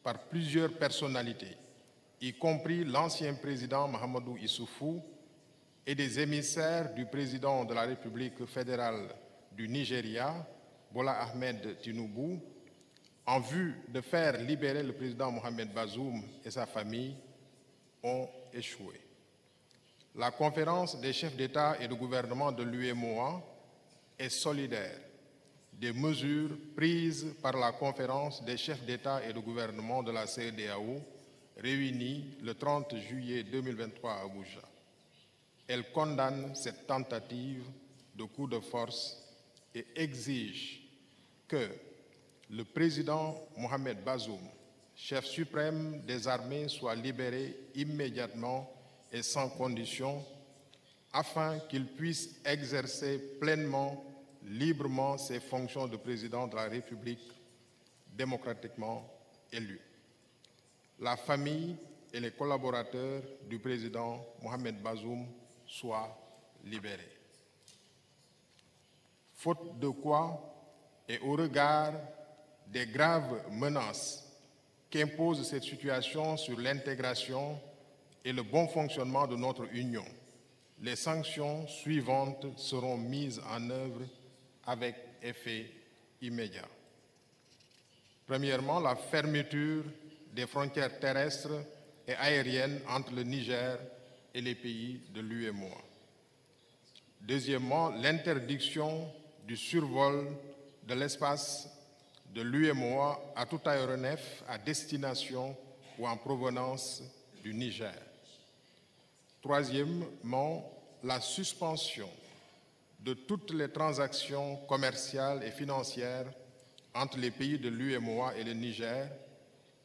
par plusieurs personnalités, y compris l'ancien président Mahamadou Issoufou et des émissaires du président de la République fédérale du Nigeria, Bola Ahmed Tinubu, en vue de faire libérer le président Mohamed Bazoum et sa famille, ont échoué. La conférence des chefs d'État et de gouvernement de l'UEMOA est solidaire des mesures prises par la conférence des chefs d'État et de gouvernement de la CEDEAO réunie le 30 juillet 2023 à Abuja. Elle condamne cette tentative de coup de force et exige que le président Mohamed Bazoum, chef suprême des armées, soit libéré immédiatement et sans condition afin qu'il puisse exercer pleinement, librement ses fonctions de président de la République démocratiquement élu. La famille et les collaborateurs du président Mohamed Bazoum soient libérés. Faute de quoi, et au regard des graves menaces qu'impose cette situation sur l'intégration et le bon fonctionnement de notre Union, les sanctions suivantes seront mises en œuvre avec effet immédiat. Premièrement, la fermeture des frontières terrestres et aériennes entre le Niger et les pays de l'UEMOA. Deuxièmement, l'interdiction du survol de l'espace de l'UEMOA à tout aéronef à destination ou en provenance du Niger. Troisièmement, la suspension de toutes les transactions commerciales et financières entre les pays de l'UEMOA et le Niger,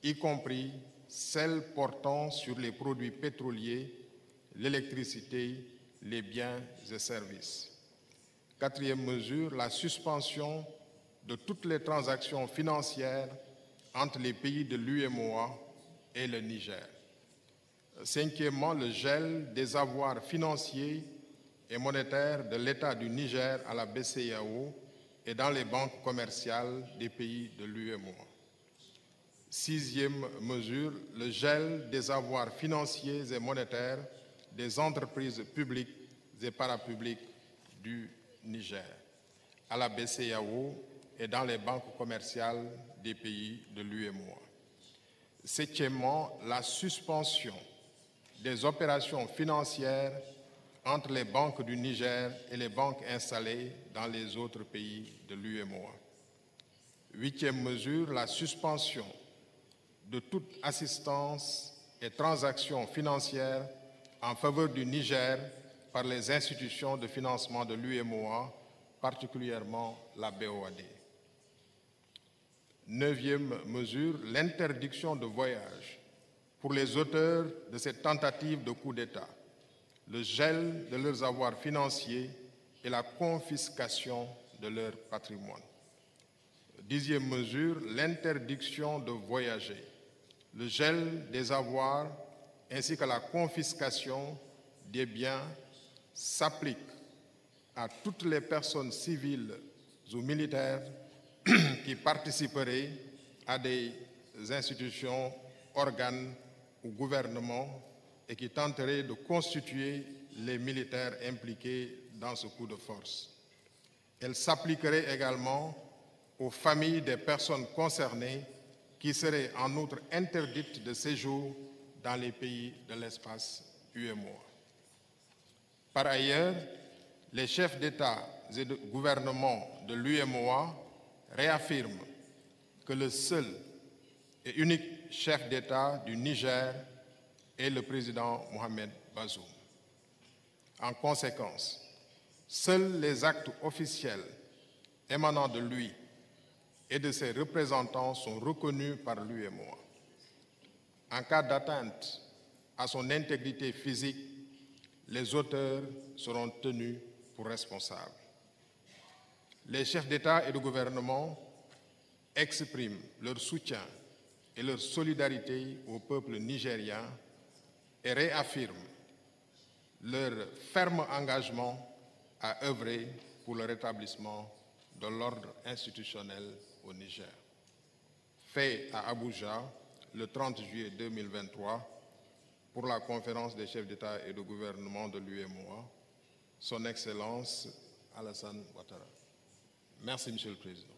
y compris celles portant sur les produits pétroliers, l'électricité, les biens et services. Quatrième mesure, la suspension de toutes les transactions financières entre les pays de l'UEMOA et le Niger. Cinquièmement, le gel des avoirs financiers et monétaires de l'État du Niger à la BCEAO et dans les banques commerciales des pays de l'UEMOA. Sixième mesure, le gel des avoirs financiers et monétaires des entreprises publiques et parapubliques du Niger à la BCEAO et dans les banques commerciales des pays de l'UEMOA. Septièmement, la suspension des opérations financières entre les banques du Niger et les banques installées dans les autres pays de l'UEMOA. Huitième mesure, la suspension de toute assistance et transactions financières en faveur du Niger par les institutions de financement de l'UEMOA, particulièrement la BOAD. Neuvième mesure, l'interdiction de voyage pour les auteurs de cette tentative de coup d'État, le gel de leurs avoirs financiers et la confiscation de leur patrimoine. Dixième mesure, l'interdiction de voyager, le gel des avoirs ainsi que la confiscation des biens s'applique à toutes les personnes civiles ou militaires qui participeraient à des institutions, organes ou gouvernements et qui tenteraient de constituer les militaires impliqués dans ce coup de force. Elle s'appliquerait également aux familles des personnes concernées qui seraient en outre interdites de séjour dans les pays de l'espace UEMOA. Par ailleurs, les chefs d'État et de gouvernement de l'UEMOA réaffirment que le seul et unique chef d'État du Niger est le président Mohamed Bazoum. En conséquence, seuls les actes officiels émanant de lui et de ses représentants sont reconnus par l'UEMOA. En cas d'atteinte à son intégrité physique, les auteurs seront tenus pour responsables. Les chefs d'État et de gouvernement expriment leur soutien et leur solidarité au peuple nigérien et réaffirment leur ferme engagement à œuvrer pour le rétablissement de l'ordre institutionnel au Niger. Fait à Abuja le 30 juillet 2023 pour la conférence des chefs d'État et de gouvernement de l'UEMOA, son Excellence Alassane Ouattara. Merci, Monsieur le Président.